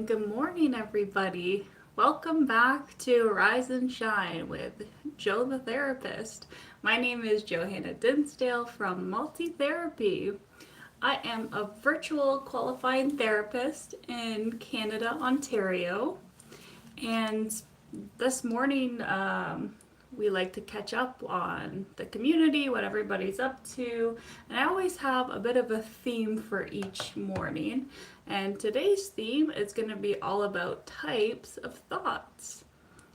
Good morning, everybody. Welcome back to Rise and Shine with Joe the Therapist. My name is Johanna Dinsdale from Multi Therapy. I am a virtual qualifying therapist in Canada, Ontario, and this morning we like to catch up on the community, what everybody's up to, and I always have a bit of a theme for each morning. And today's theme is going to be all about types of thoughts.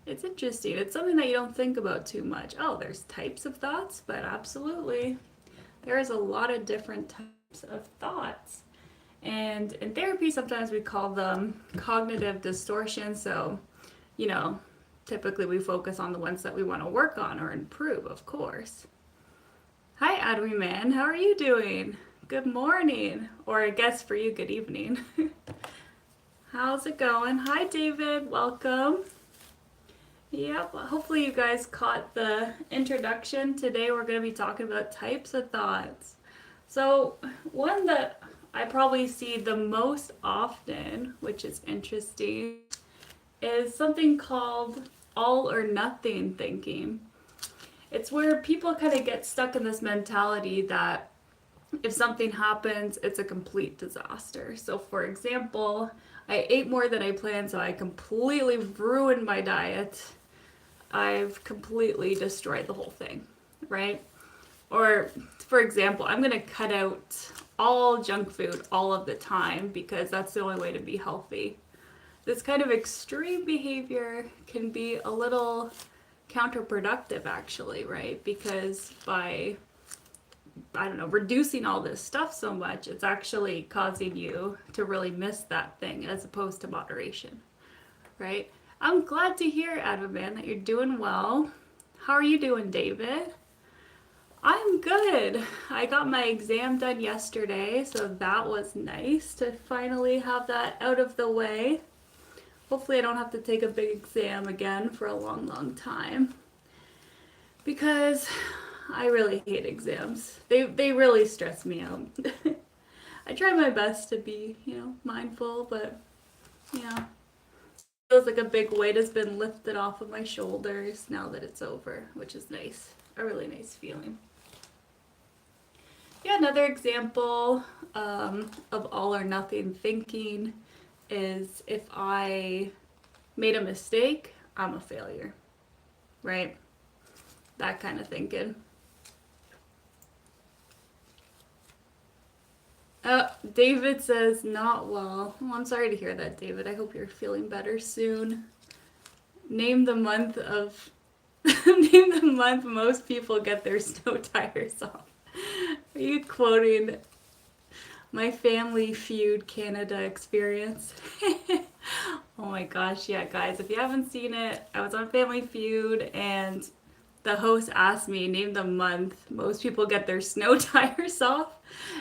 It's interesting. It's something that you don't think about too much. Oh, there's types of thoughts, but absolutely. There is a lot of different types of thoughts. And in therapy, sometimes we call them cognitive distortion. So, you know, typically we focus on the ones that we want to work on or improve, of course. Hi, Adwy Man. How are you doing? Good morning. Or I guess for you, good evening. How's it going? Hi, David. Welcome. Yep, hopefully you guys caught the introduction. Today we're going to be talking about types of thoughts. So, one that I probably see the most often, which is interesting, is something called all or nothing thinking. It's where people kind of get stuck in this mentality that if something happens, it's a complete disaster. So, for example, I ate more than I planned, so I completely ruined my diet. I've completely destroyed the whole thing, right? Or, for example, I'm going to cut out all junk food all of the time because that's the only way to be healthy. This kind of extreme behavior can be a little counterproductive, actually, right? Because by reducing all this stuff so much, it's actually causing you to really miss that thing as opposed to moderation, right? I'm glad to hear, Advan, that you're doing well. How are you doing, David? I'm good. I got my exam done yesterday, so that was nice to finally have that out of the way. Hopefully I don't have to take a big exam again for a long, long time. Because I really hate exams. They really stress me out. I try my best to be, mindful, but feels like a big weight has been lifted off of my shoulders now that it's over, which is nice. A really nice feeling. Yeah, another example of all or nothing thinking is if I made a mistake, I'm a failure, right? That kind of thinking. David says not well. Oh, I'm sorry to hear that, David. I hope you're feeling better soon. Name the month of name the month most people get their snow tires off. Are you quoting my Family Feud Canada experience? Oh my gosh, yeah, guys, if you haven't seen it, I was on Family Feud and the host asked me, name the month most people get their snow tires off.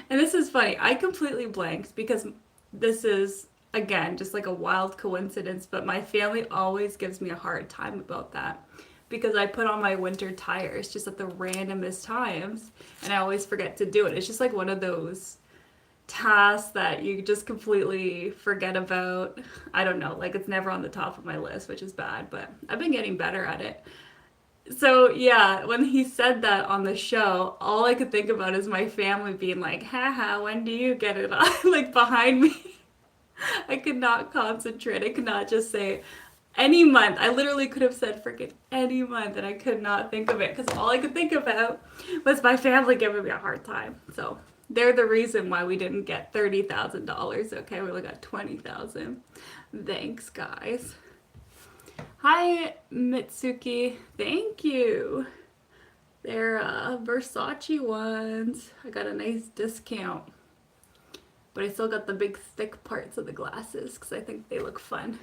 And this is funny. I completely blanked because this is, again, just like a wild coincidence, but my family always gives me a hard time about that because I put on my winter tires just at the randomest times and I always forget to do it. It's just like one of those tasks that you just completely forget about. I don't know, like it's never on the top of my list, which is bad, but I've been getting better at it. So yeah, when he said that on the show, all I could think about is my family being like, haha, when do you get it on? Like behind me. I could not concentrate. I could not just say any month. I literally could have said freaking any month and I could not think of it because all I could think about was my family giving me a hard time. So they're the reason why we didn't get $30,000. Okay, we only got 20,000. Thanks, guys. Hi, Mitsuki. Thank you. They're Versace ones. I got a nice discount. But I still got the big thick parts of the glasses because I think they look fun.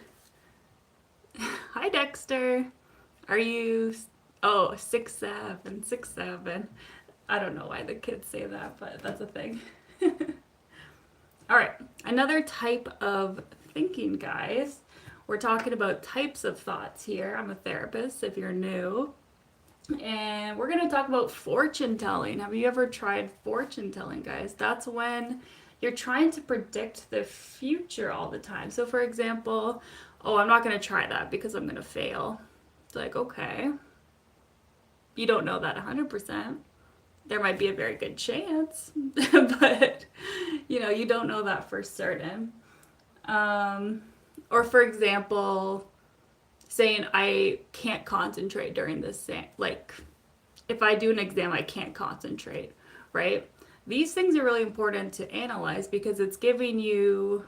Hi, Dexter. Are you... Oh, 6'7", 6'7". I don't know why the kids say that, but that's a thing. All right, another type of thinking, guys. We're talking about types of thoughts here. I'm a therapist if you're new. And we're going to talk about fortune telling. Have you ever tried fortune telling, guys? That's when you're trying to predict the future all the time. So, for example, oh, I'm not going to try that because I'm going to fail. It's like, okay, you don't know that 100%. There might be a very good chance, but you don't know that for certain. Or, for example, saying I can't concentrate during this, like, if I do an exam, I can't concentrate, right? These things are really important to analyze because it's giving you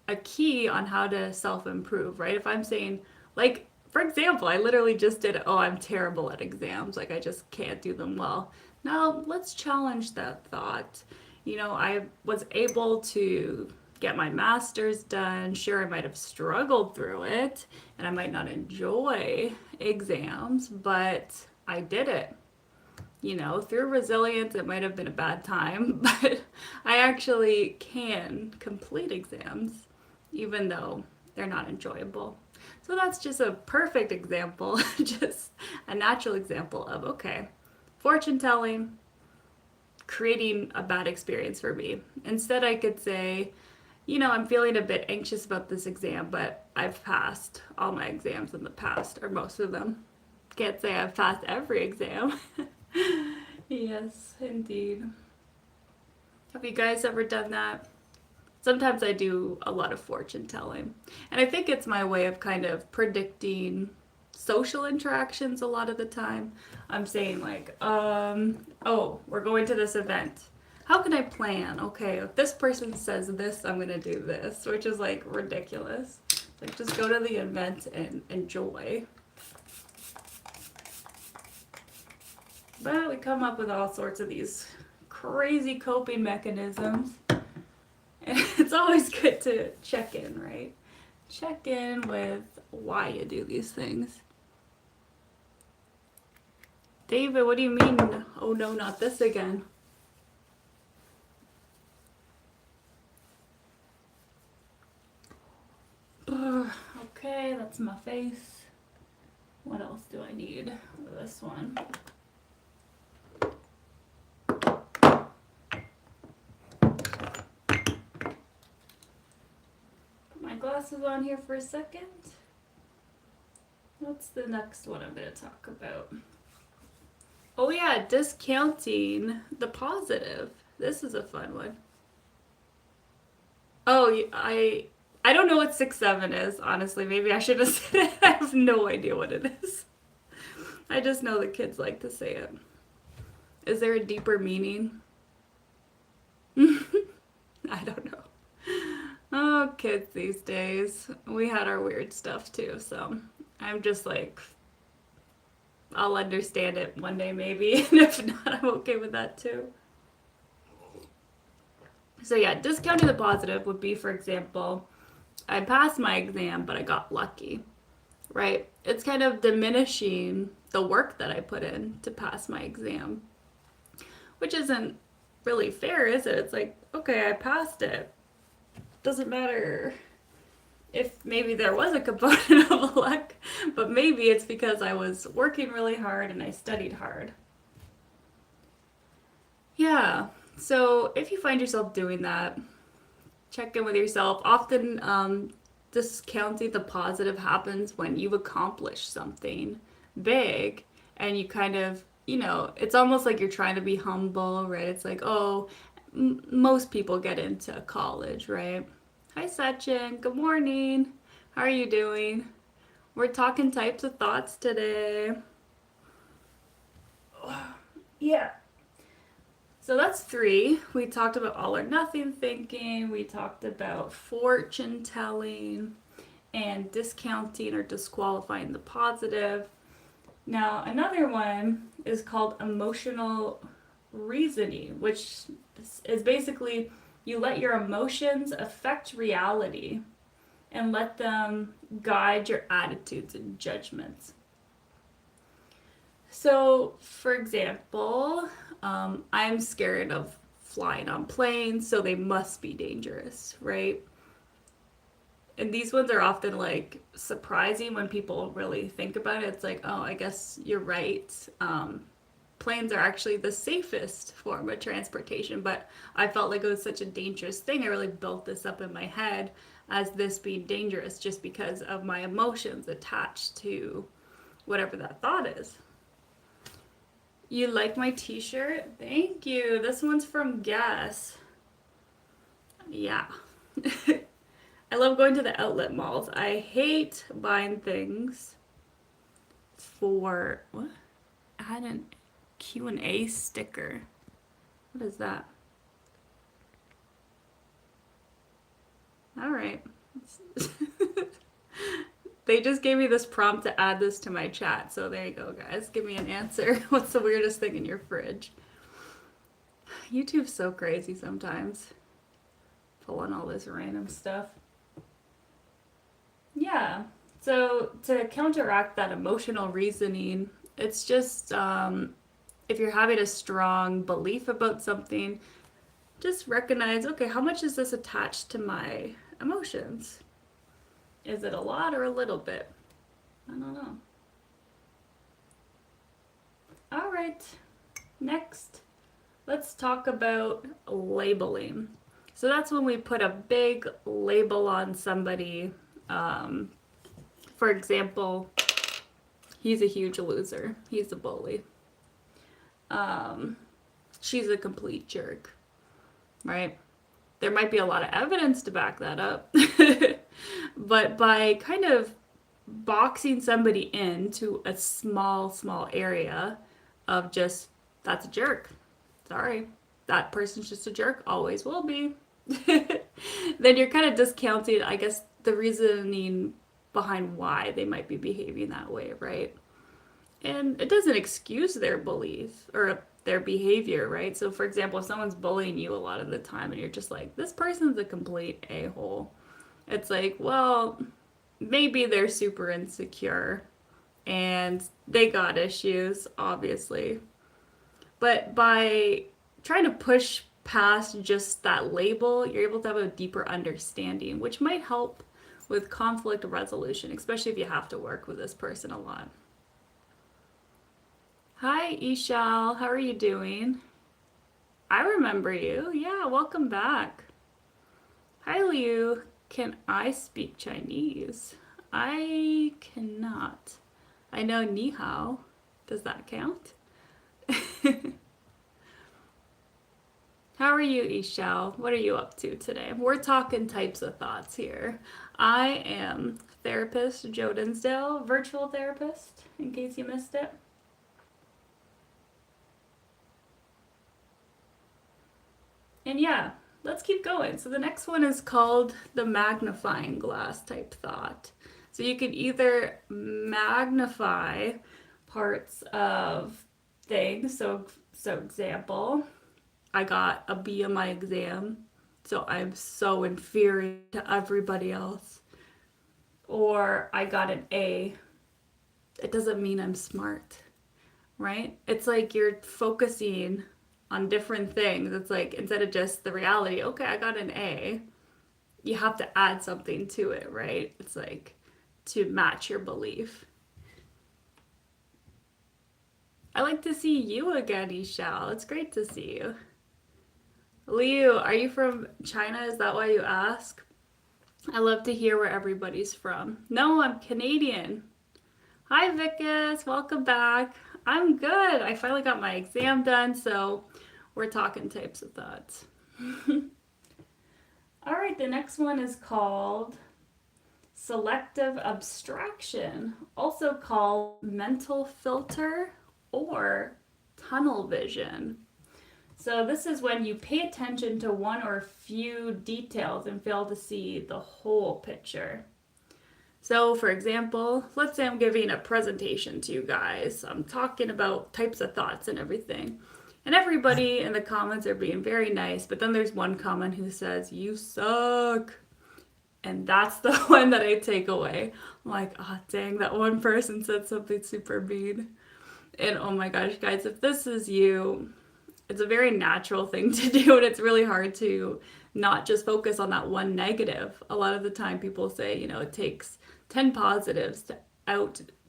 a key on how to self-improve, right? If I'm saying, like, for example, I literally just did, oh, I'm terrible at exams, like I just can't do them well. Now, let's challenge that thought. I was able to get my master's done. Sure, I might have struggled through it and I might not enjoy exams, but I did it. Through resilience, it might have been a bad time, but I actually can complete exams, even though they're not enjoyable. So that's just a perfect example, just a natural example of, okay, fortune telling, creating a bad experience for me. Instead, I could say, I'm feeling a bit anxious about this exam, but I've passed all my exams in the past, or most of them. Can't say I've passed every exam. Yes, indeed. Have you guys ever done that? Sometimes I do a lot of fortune telling. And I think it's my way of kind of predicting social interactions a lot of the time. I'm saying like, oh, we're going to this event. How can I plan? Okay, if this person says this, I'm gonna do this, which is like ridiculous. Like just go to the event and enjoy. But we come up with all sorts of these crazy coping mechanisms. And it's always good to check in, right? Check in with why you do these things. David, what do you mean? Oh no, not this again. Okay, that's my face. What else do I need? This one. Put my glasses on here for a second. What's the next one I'm going to talk about? Oh yeah, discounting the positive. This is a fun one. Oh, I don't know what 6-7 is, honestly. Maybe I should have said it. I have no idea what it is. I just know the kids like to say it. Is there a deeper meaning? I don't know. Oh, kids these days. We had our weird stuff too, so I'm just like, I'll understand it one day maybe, and if not, I'm okay with that too. So yeah, discounting the positive would be, for example, I passed my exam, but I got lucky, right? It's kind of diminishing the work that I put in to pass my exam, which isn't really fair, is it? It's like, okay, I passed it. Doesn't matter if maybe there was a component of luck, but maybe it's because I was working really hard and I studied hard. Yeah, so if you find yourself doing that, check in with yourself. Often, discounting the positive happens when you've accomplished something big and you kind of, it's almost like you're trying to be humble, right? It's like, oh, most people get into college, right? Hi, Sachin. Good morning. How are you doing? We're talking types of thoughts today. Yeah. So that's 3. We talked about all or nothing thinking. We talked about fortune telling and discounting or disqualifying the positive. Now, another one is called emotional reasoning, which is basically you let your emotions affect reality and let them guide your attitudes and judgments. So, for example, I'm scared of flying on planes, so they must be dangerous, right? And these ones are often like surprising when people really think about it. It's like, oh, I guess you're right. planes are actually the safest form of transportation, but I felt like it was such a dangerous thing. I really built this up in my head as this being dangerous just because of my emotions attached to whatever that thought is. You like my t-shirt? Thank you. This one's from Guess. Yeah. I love going to the outlet malls. I hate buying things for what? I had an Q&A sticker. What is that? All right. They just gave me this prompt to add this to my chat. So there you go, guys. Give me an answer. What's the weirdest thing in your fridge? YouTube's so crazy sometimes. Pulling all this random stuff. Yeah. So to counteract that emotional reasoning, it's just if you're having a strong belief about something, just recognize, okay, how much is this attached to my emotions? Is it a lot or a little bit? I don't know. All right, next, let's talk about labeling. So that's when we put a big label on somebody. For example, he's a huge loser. He's a bully. She's a complete jerk, right? There might be a lot of evidence to back that up. But by kind of boxing somebody into a small area of just, that's a jerk. Sorry. That person's just a jerk, always will be. Then you're kind of discounting, I guess, the reasoning behind why they might be behaving that way, right? And it doesn't excuse their belief or their behavior, right? So, for example, if someone's bullying you a lot of the time and you're just like, this person's a complete a-hole, it's like, well, maybe they're super insecure and they got issues, obviously. But by trying to push past just that label, you're able to have a deeper understanding, which might help with conflict resolution, especially if you have to work with this person a lot. Hi, Ishal. How are you doing? I remember you. Yeah, welcome back. Hi, Liu. Can I speak Chinese? I cannot. I know ni hao. Does that count? How are you, Ishal? What are you up to today? We're talking types of thoughts here. I am therapist Joe Dinsdale, virtual therapist, in case you missed it. And yeah, let's keep going. So the next one is called the magnifying glass type thought. So you can either magnify parts of things. So example, I got a B on my exam, so I'm so inferior to everybody else. Or I got an A. It doesn't mean I'm smart, right? It's like you're focusing on different things. It's like instead of just the reality, okay, I got an A, you have to add something to it, right? It's like to match your belief. I like to see you again, Ishal. It's great to see you. Liu, are you from China? Is that why you ask? I love to hear where everybody's from. No, I'm Canadian. Hi, Vicus. Welcome back. I'm good. I finally got my exam done, so we're talking types of thoughts. All right, the next one is called selective abstraction, also called mental filter or tunnel vision. So this is when you pay attention to one or few details and fail to see the whole picture. So for example, let's say I'm giving a presentation to you guys. I'm talking about types of thoughts and everything. And everybody in the comments are being very nice, but then there's one comment who says, "You suck." And that's the one that I take away. I'm like, oh, dang, that one person said something super mean. And oh my gosh, guys, if this is you, it's a very natural thing to do, and it's really hard to not just focus on that one negative. A lot of the time people say, it takes 10 positives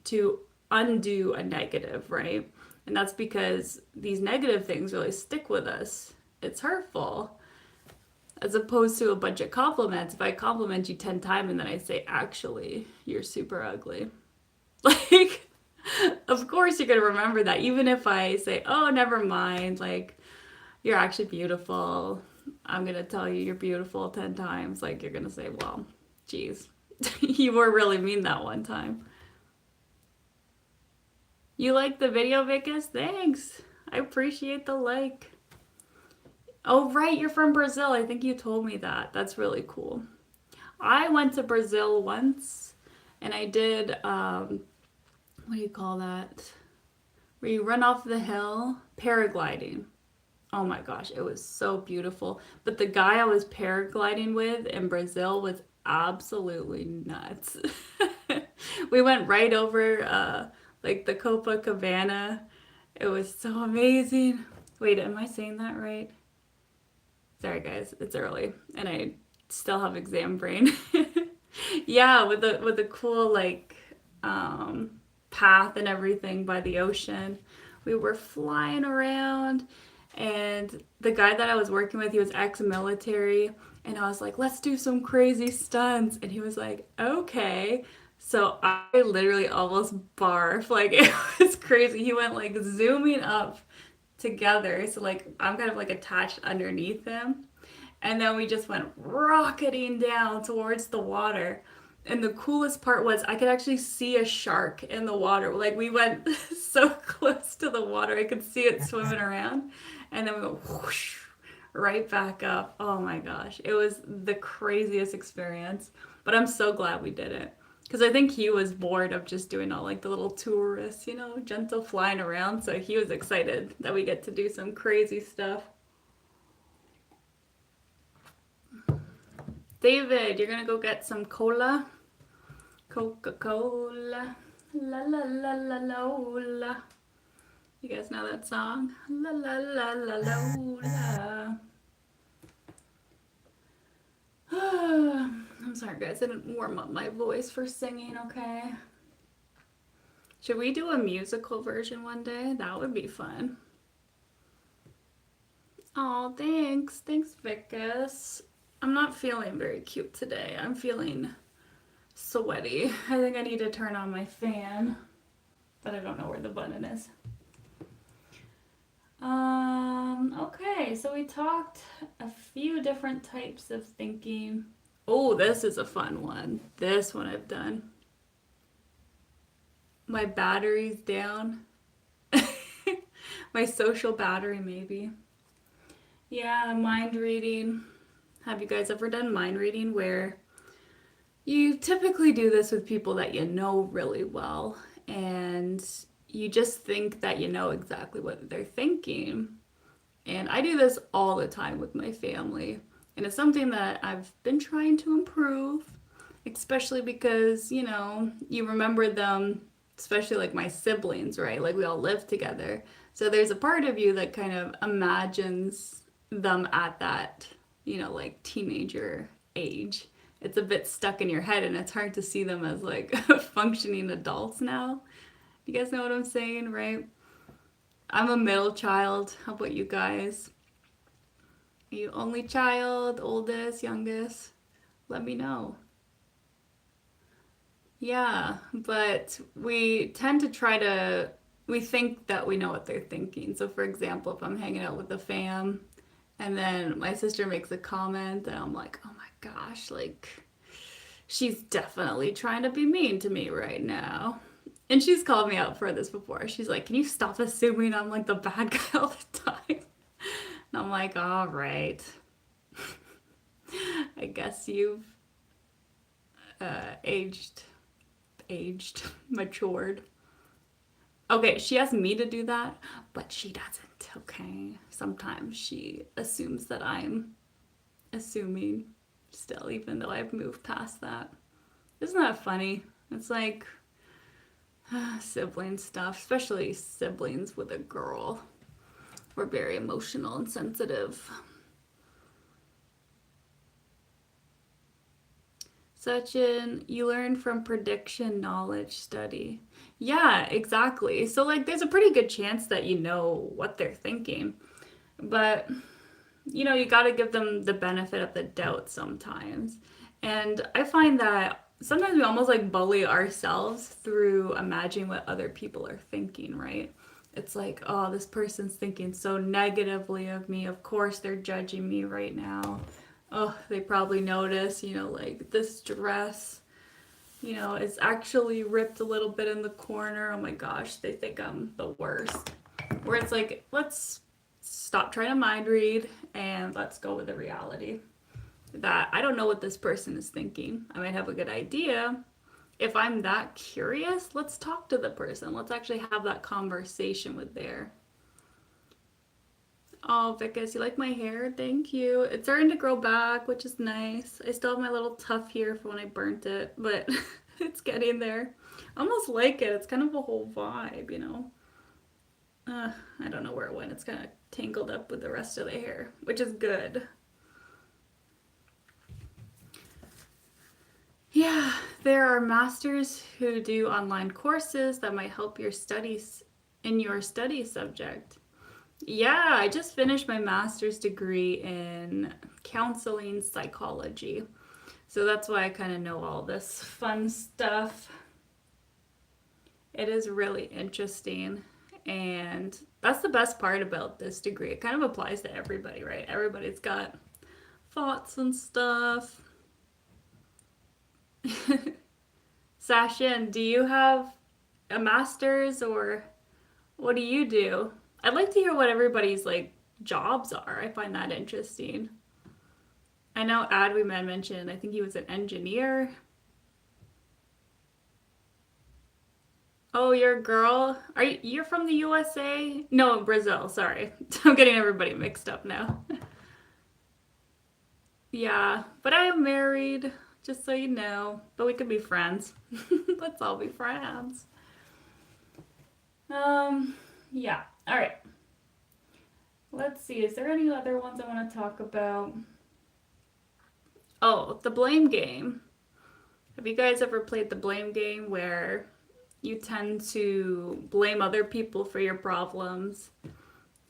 to undo a negative, right? And that's because these negative things really stick with us. It's hurtful. As opposed to a bunch of compliments. If I compliment you 10 times and then I say, actually, you're super ugly. Like, of course you're going to remember that. Even if I say, oh, never mind, like, you're actually beautiful. I'm going to tell you you're beautiful 10 times. Like, you're going to say, well, geez, you were really mean that one time. You like the video, Vicus? Thanks. I appreciate the like. Oh, right, you're from Brazil. I think you told me that. That's really cool. I went to Brazil once and I did, what do you call that? Where you run off the hill? Paragliding. Oh my gosh, it was so beautiful. But the guy I was paragliding with in Brazil was absolutely nuts. We went right over like the Copacabana. It was so amazing. Wait, am I saying that right? Sorry guys, it's early and I still have exam brain. Yeah, with the cool like path and everything by the ocean. We were flying around and the guy that I was working with, he was ex-military and I was like, "Let's do some crazy stunts." And he was like, "Okay." So I literally almost barfed. Like it was crazy. He went like zooming up together. So like I'm kind of like attached underneath him. And then we just went rocketing down towards the water. And the coolest part was I could actually see a shark in the water. Like we went so close to the water, I could see it swimming around. And then we went whoosh, right back up. Oh my gosh. It was the craziest experience. But I'm so glad we did it. Because I think he was bored of just doing all like the little tourists, you know, gentle flying around. So he was excited that we get to do some crazy stuff. David, you're gonna go get some cola? Coca-Cola. La la la la la la. You guys know that song? La la la la la la. I'm sorry guys, I didn't warm up my voice for singing, okay? Should we do a musical version one day? That would be fun. Oh, thanks. Thanks, Vicus. I'm not feeling very cute today. I'm feeling sweaty. I think I need to turn on my fan, but I don't know where the button is. Okay, so we talked a few different types of thinking. Oh, this is a fun one. This one I've done. My battery's down. My social battery, maybe. Yeah, mind reading. Have you guys ever done mind reading where you typically do this with people that you know really well and you just think that you know exactly what they're thinking? And I do this all the time with my family. And it's something that I've been trying to improve, especially because, you know, you remember them, especially like my siblings, right? Like we all live together. So there's a part of you that kind of imagines them at that, you know, like teenager age. It's a bit stuck in your head and it's hard to see them as like functioning adults now. You guys know what I'm saying, right? I'm a middle child. How about you guys? Are you only child, oldest, youngest? Let me know. Yeah, but we tend to we think that we know what they're thinking. So, for example, if I'm hanging out with the fam and then my sister makes a comment and I'm like, oh my gosh, like, she's definitely trying to be mean to me right now. And she's called me out for this before. She's like, can you stop assuming I'm like the bad guy all the time? And I'm like, all right. I guess you've aged, matured. Okay, she asked me to do that, but she doesn't, okay? Sometimes she assumes that I'm assuming still, even though I've moved past that. Isn't that funny? It's like sibling stuff, especially siblings with a girl. We're very emotional and sensitive. Sachin, you learn from prediction knowledge study. Yeah, exactly. So, like, there's a pretty good chance that you know what they're thinking. But, you got to give them the benefit of the doubt sometimes. And I find that sometimes we almost like bully ourselves through imagining what other people are thinking, right? It's like, oh, this person's thinking so negatively of me. Of course, they're judging me right now. Oh, they probably notice, like this dress, is actually ripped a little bit in the corner. Oh my gosh, they think I'm the worst. Where it's like, let's stop trying to mind read and let's go with the reality that I don't know what this person is thinking. I might have a good idea. If I'm that curious, let's talk to the person. Let's actually have that conversation with their. Oh, Vicus, you like my hair? Thank you. It's starting to grow back, which is nice. I still have my little tuft here from when I burnt it, but it's getting there. I almost like it. It's kind of a whole vibe. I don't know where it went. It's kind of tangled up with the rest of the hair, which is good. Yeah, there are masters who do online courses that might help your studies in your study subject. Yeah, I just finished my master's degree in counseling psychology. So that's why I kind of know all this fun stuff. It is really interesting. And that's the best part about this degree. It kind of applies to everybody, right? Everybody's got thoughts and stuff. Sashin, do you have a master's or what do you do? I'd like to hear what everybody's like jobs are. I find that interesting. I know Adwiman mentioned, I think he was an engineer. Oh, you're a girl? You're from the USA? No, Brazil, sorry. I'm getting everybody mixed up now. Yeah, but I am married, just so you know. But we could be friends. Let's all be friends. Yeah. All right. Let's see. Is there any other ones I want to talk about? Oh, the blame game. Have you guys ever played the blame game where you tend to blame other people for your problems?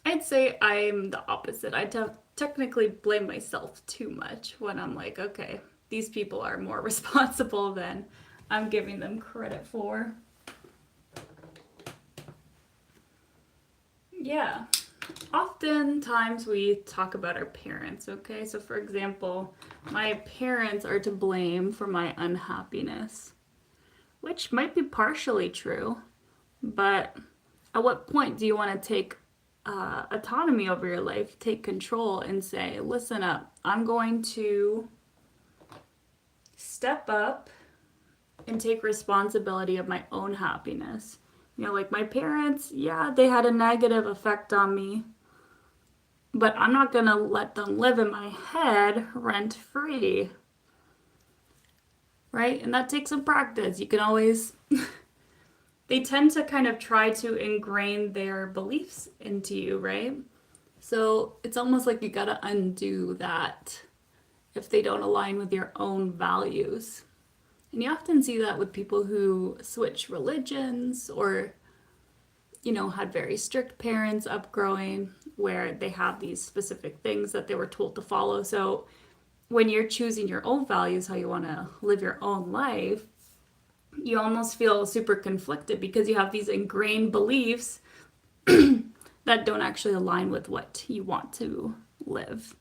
I'd say I'm the opposite. Technically blame myself too much when I'm like, okay, these people are more responsible than I'm giving them credit for. Yeah. Oftentimes we talk about our parents, okay? So, for example, my parents are to blame for my unhappiness, which might be partially true, but at what point do you want to take autonomy over your life, take control, and say, listen up, I'm going to step up and take responsibility of my own happiness? Like my parents, yeah, they had a negative effect on me, but I'm not going to let them live in my head rent free. Right? And that takes some practice. You can always, they tend to kind of try to ingrain their beliefs into you, right? So it's almost like you got to undo that if they don't align with your own values. And you often see that with people who switch religions or, had very strict parents upgrowing where they have these specific things that they were told to follow. So when you're choosing your own values, how you want to live your own life, you almost feel super conflicted because you have these ingrained beliefs that don't actually align with what you want to live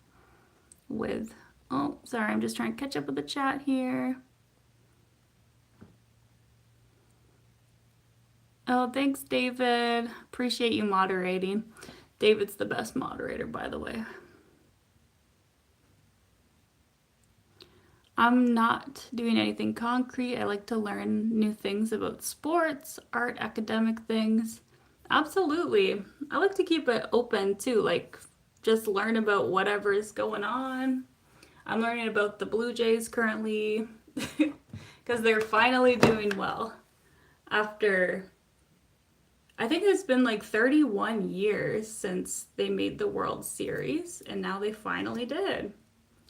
with. Oh, sorry, I'm just trying to catch up with the chat here. Oh, thanks, David. Appreciate you moderating. David's the best moderator, by the way. I'm not doing anything concrete. I like to learn new things about sports, art, academic things. Absolutely. I like to keep it open too, like just learn about whatever is going on. I'm learning about the Blue Jays currently because they're finally doing well after, I think it's been like 31 years since they made the World Series, and now they finally did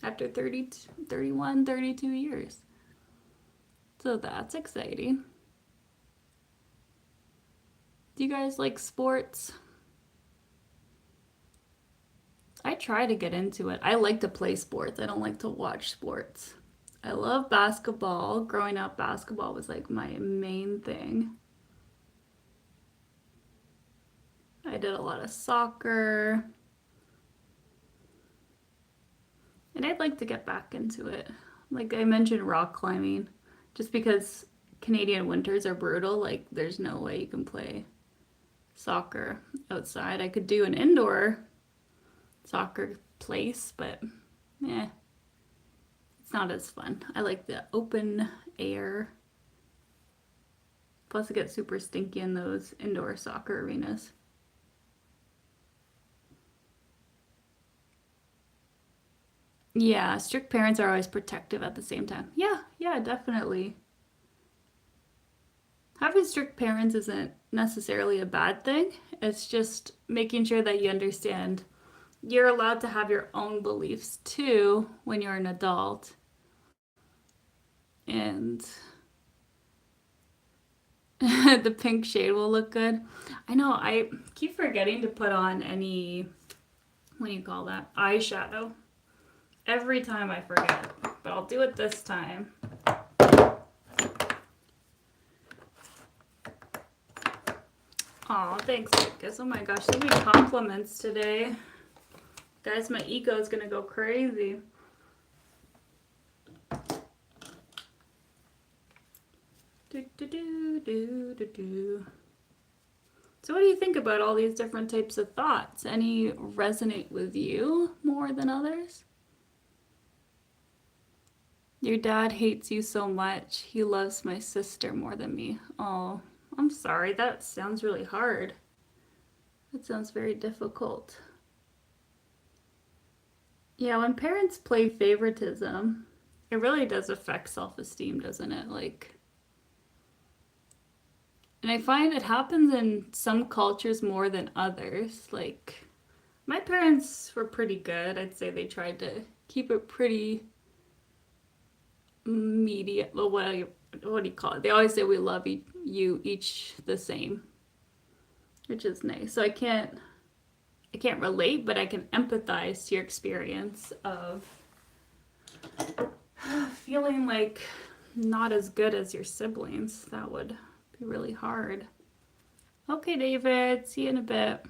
after 32 years. So that's exciting. Do you guys like sports? I try to get into it. I like to play sports. I don't like to watch sports. I love basketball. Growing up, basketball was like my main thing. I did a lot of soccer. And I'd like to get back into it. Like I mentioned, rock climbing. Just because Canadian winters are brutal, like there's no way you can play soccer outside. I could do an indoor soccer place, but it's not as fun. I like the open air. Plus, it gets super stinky in those indoor soccer arenas. Yeah, strict parents are always protective at the same time. Yeah, definitely. Having strict parents isn't necessarily a bad thing. It's just making sure that you understand you're allowed to have your own beliefs too when you're an adult. And the pink shade will look good. I know, I keep forgetting to put on any, what do you call that? Eyeshadow. Every time I forget, but I'll do it this time. Aw, thanks, Lucas. Oh my gosh, so many compliments today. Guys, my ego is gonna go crazy. So what do you think about all these different types of thoughts? Any resonate with you more than others? Your dad hates you so much. He loves my sister more than me. Oh, I'm sorry. That sounds really hard. That sounds very difficult. Yeah, when parents play favoritism, it really does affect self-esteem, doesn't it? Like, and I find it happens in some cultures more than others. Like, my parents were pretty good. I'd say they tried to keep it pretty media. Well, what do you call it? They always say we love you each the same, which is nice. So I can't relate, but I can empathize to your experience of feeling like not as good as your siblings. That would be really hard. Okay, David, see you in a bit.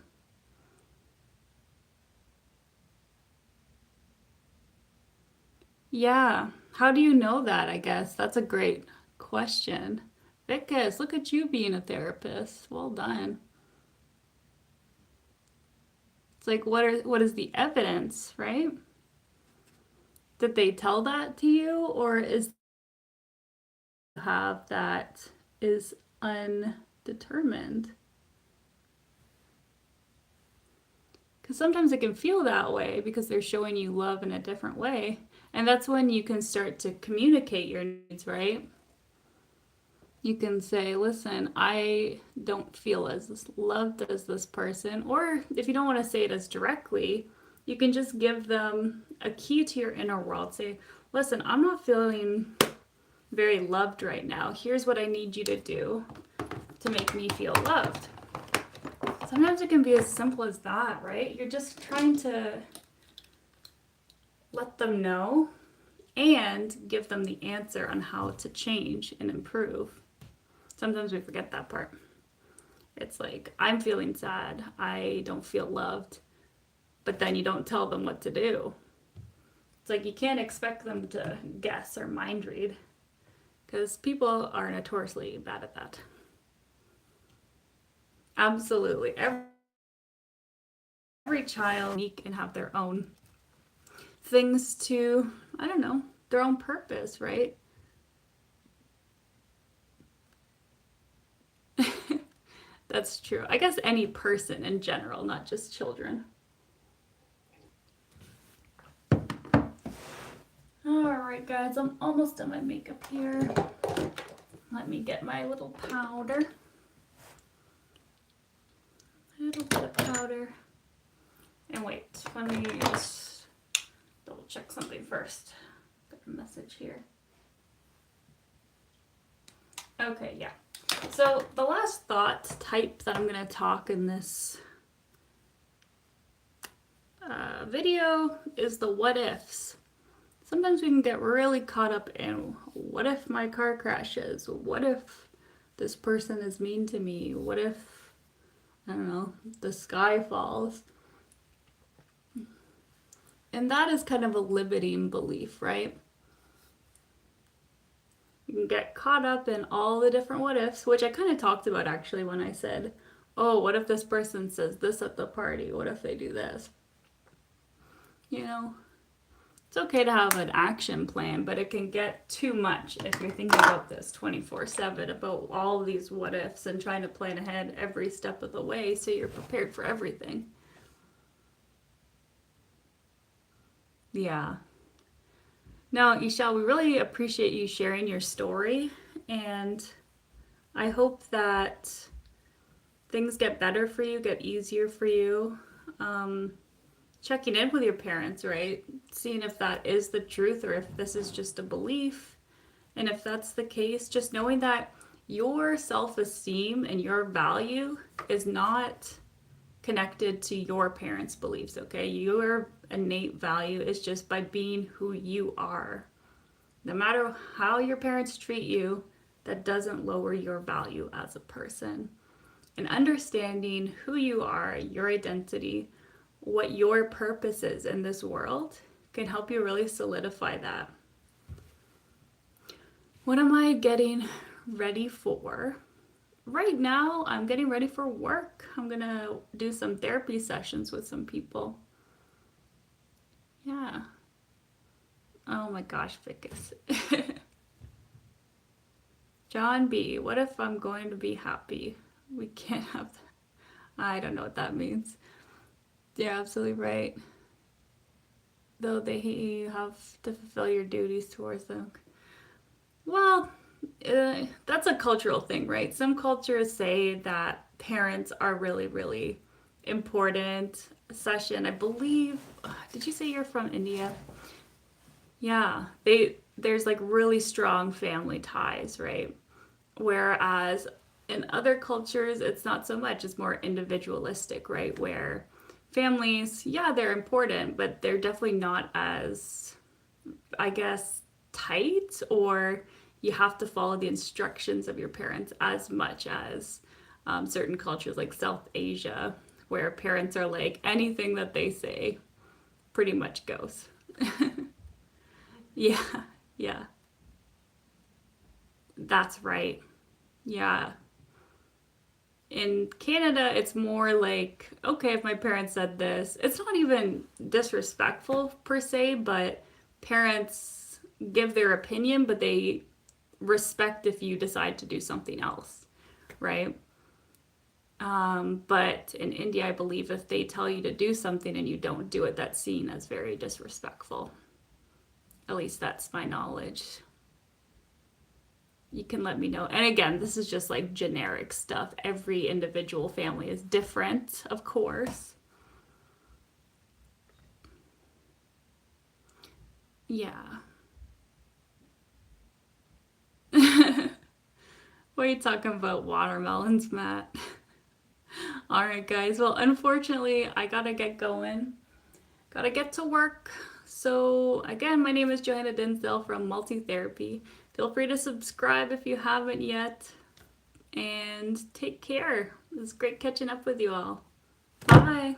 Yeah, how do you know that, I guess? That's a great question. Vicus, look at you being a therapist. Well done. It's like what is the evidence, right? Did they tell that to you, or is have that is undetermined? Because sometimes it can feel that way because they're showing you love in a different way. And that's when you can start to communicate your needs, right? You can say, listen, I don't feel as loved as this person. Or if you don't want to say it as directly, you can just give them a key to your inner world. Say, listen, I'm not feeling very loved right now. Here's what I need you to do to make me feel loved. Sometimes it can be as simple as that, right? You're just trying to let them know and give them the answer on how to change and improve. Sometimes we forget that part. It's like, I'm feeling sad. I don't feel loved. But then you don't tell them what to do. It's like you can't expect them to guess or mind read because people are notoriously bad at that. Absolutely. Every child unique and have their own things to, I don't know, their own purpose, right? That's true. I guess any person in general, not just children. Alright guys, I'm almost done my makeup here. Let me get my little powder. A little bit of powder. And wait, let me just double check something first. Got a message here. Okay, yeah. So the last thought type that I'm going to talk in this video is the what ifs. Sometimes we can get really caught up in what if my car crashes? What if this person is mean to me? What if, I don't know, the sky falls? And that is kind of a limiting belief, right? You can get caught up in all the different what ifs, which I kind of talked about actually when I said, oh, what if this person says this at the party? What if they do this? You know, it's okay to have an action plan, but it can get too much if you're thinking about this 24/7, about all these what ifs and trying to plan ahead every step of the way so you're prepared for everything. Yeah. Now, Ishal, we really appreciate you sharing your story, and I hope that things get better for you, get easier for you. Checking in with your parents, right? Seeing if that is the truth or if this is just a belief. And if that's the case, just knowing that your self-esteem and your value is not connected to your parents' beliefs, okay? Your innate value is just by being who you are. No matter how your parents treat you, that doesn't lower your value as a person. And understanding who you are, your identity, what your purpose is in this world can help you really solidify that. What am I getting ready for? Right now, I'm getting ready for work. I'm gonna do some therapy sessions with some people. Yeah. Oh my gosh, Ficus. John B., what if I'm going to be happy? We can't have that. I don't know what that means. You're absolutely right. Though they have to fulfill your duties towards them. Well, that's a cultural thing, right? Some cultures say that parents are really, really important. Session, I believe. Did you say you're from India? Yeah, there's like really strong family ties, right? Whereas in other cultures, it's not so much. It's more individualistic, right? Where families, yeah, they're important, but they're definitely not as, I guess, tight, or you have to follow the instructions of your parents as much as certain cultures like South Asia, where parents are like, anything that they say pretty much goes. Yeah, yeah, that's right. Yeah. In Canada, it's more like, okay, if my parents said this, it's not even disrespectful per se, but parents give their opinion, but they respect if you decide to do something else, right? But in India, I believe if they tell you to do something and you don't do it, that's seen as very disrespectful. At least that's my knowledge. You can let me know. And again, this is just like generic stuff. Every individual family is different, of course. Yeah. What are you talking about, watermelons, Matt? All right, guys. Well, unfortunately, I gotta get going. Gotta get to work. So, again, my name is Johanna Dinsdale from Multi-Therapy. Feel free to subscribe if you haven't yet. And take care. It was great catching up with you all. Bye.